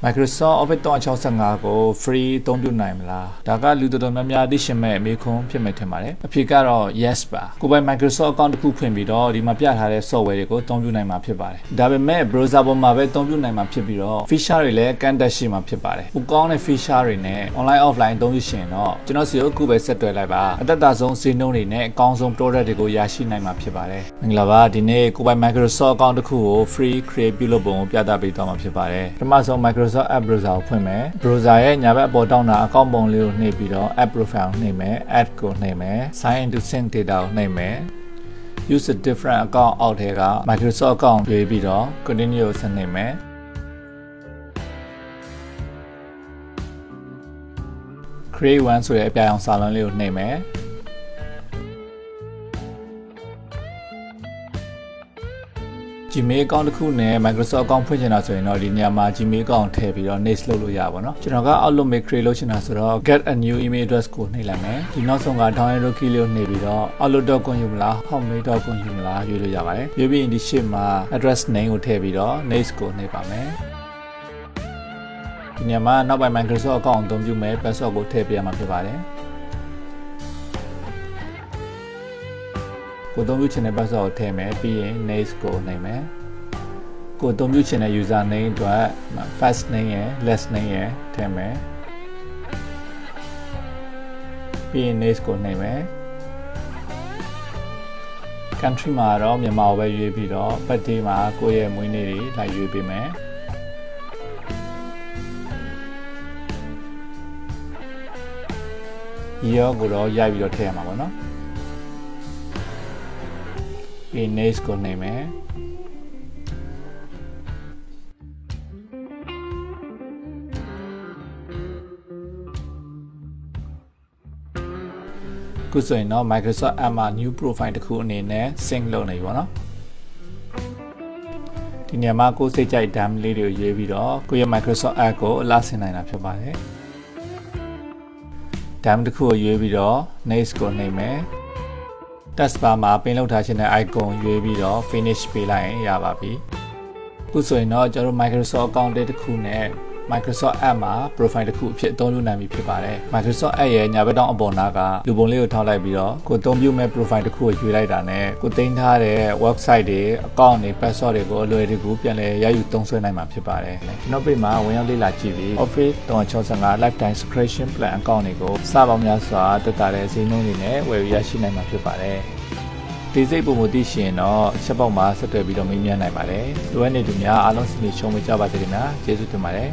Microsoft Office 365ကို free အသုံးပြုနိုင်မလားဒါကလူတော်တော်များများသိရှင်မဲ့အမေခွန်းဖြစ်မဲ့ထင်ပါတယ်အဖြေကတော့ yes ပါကိုယ်ပိုင် Microsoft account တစ်ခုဖွင့်ပြီးတော့ဒီမှာပြထားတဲ့ software တွေကိုအသုံးပြုနိုင်မှာဖြစ်ပါတယ်ဒါပေမဲ့ browser ပေါ်မှာပဲအသုံးပြုနိုင်မှာဖြစ်ပြီးတော့ feature တွေလည်းကန့်တက်ရှိမှာဖြစ်ပါတယ်ပိုကောင်းတဲ့ feature တွေနဲ့ online offline အသုံးပြုရှင်တော့ကျွန်တော်စီကိုအခုပဲဆက်သွယ်လိုက်ပါအသက်တာဆုံးဈေးနှုန်းတွေနဲ့အကောင်းဆုံး product တွေကိုရရှိနိုင်မှာဖြစ်ပါတယ်မင်္ဂလာပါဒီနေ့ကိုယ်ပိုင် Microsoft account တစ်ခုကို free create ပြုလုပ်ပုံကိုပြသပေးသွားမှာဖြစ်ပါတယ်ပထမဆုံး Microsoft App Browser ကိုဖွင့်မယ် Browser ရဲ့ညာဘက်အပေါ်တောင်းတာအကောင့်ပုံလေးကိုနှိပ်ပြီးတော့ App Profile ကိုနှိပ်မယ် Add ကိုနှိပ်မယ် Sign into Sync Data ကိုနှိပ်မယ် Use a different account အောက်ထဲက Microsoft account ရွေးပြီးတော့ Continue ကိုဆက်နှိပ်မယ် Create one ဆိုတဲ့အပြအောင်စာလုံးလေးကိုနှိပ်မယ်Gmail account တစ်ခုနဲ့ Microsoft account ဖွင့်ချင်တာဆိုရင်တော့ဒီနေရာမှာ Gmail account ထည့်ပြီးတော့ next လုပ်လို့ရပါတော့ကျွန်တော်က Outlook Mail create လုပ်ချင်တာဆိုတော့ get a new email address ကိုနှိပ်လိုက်မယ်ဒီနောက်ဆုံးက download key လေးကိုနှိပ်ပြီးတော့ outlook.com ယူမလား hotmail.com ယူမလားရွေးလို့ရပါတယ်ရွေးပြီးဒီရှေ့မှာ address name ကိုထည့်ပြီးတော့ next ကိုနှိပ်ပါမယ်ဒီနေရာမှာနောက်ပိုင်း Microsoft account အသုံးပြုမယ် password ကိုထည့်ပေးရမှာဖြစ်ပါတယ်ကိုသုံးပြုချင်တဲ့ password ကိုထည့်မယ်ပြီးရင် next ကိုနှိပ်မယ်ကိုသုံးပြုချင်တဲ့ user name အတွက် first name ရယ် last name ရယ်ထည့်မယ်ပြီးရင် next ကိုနှိပ်မယ် country မှာတော့မြန်မာကိုပဲရွေးပြီးတော့ birthday မှာကိုယ့်ရဲ့မွေးနေ့တွေလိုက်ရွေးပေးမယ်year ကိုတော့ရိုက်ပြီးတော့ထည့်ရမှာပေါ့နော်ပြီး next ကိုနှိပ်မယ်ခုဆိုရင်တော့ Microsoft App မှာ new profile တစ်ခုအနေနဲ့ sync လုပ်နေပြီပေါ့နော်ဒီနေရာမှာကိုယ်စိတ်ကြိုက် dam လေးတွေကိုရွေးပြီးတော့ကိုယ့်ရဲ့ Microsoft App ကိုအလားဆင်နိုင်တာဖြစ်ပါတယ် dam တစ်ခုကိုရွေးပြီးတော့ next ကိုနှိပ်မယ်taskbar မှာပင်လောက်ထားခြင်းတဲ့ icon ရွေးပြီးတော့ finish ပေးလိုက်ရင်ရပါပြီခုဆိုရင်တော့ကျွန်တော်တို့ Microsoft account တစ်ခုနဲ့ Microsoft App မှာ profile တစ်ခုအဖြစ်အသုံးပြုနိုင်ပြီဖြစ်ပါတယ် Microsoft App ရဲ့ညာဘက်တောင်အပေါ်နားကလူပုံလေးကိုထောက်လိုက်ပြီးတော့ကိုအသုံးပြုမဲ့ profile တစ်ခုကိုရွေးလိုက်တာနဲ့ကိုတင်ထားတဲ့ website တွေ account တွေ password တွေကိုအလွယ်တကူပြန်လည်ရယူသုံးစွဲနိုင်မှာဖြစ်ပါတယ်ကျွန်တော်ပြမှာဝင်ရောက်လေ့လာကြည့်ပြီး Office 365 Lifetime Subscription Plan account တွေကိုစပေါင်းများစွာတက်တာတဲ့ဈေးနှုန်းတွေနဲ့ဝယ်ယူရရှိနိုင်မှာဖြစ်ပါတယ်ဒီစိတ်ပုံမသိရှင်တော့ချက်ပေါက်မှာဆက်သွယ်ပြီးတော့မေးမြန်းနိုင်ပါတယ်လိုအပ်နေသူများအားလုံးစနေချုံးမကြပါစေခင်ဗျာကျေးဇူးတင်ပါတယ်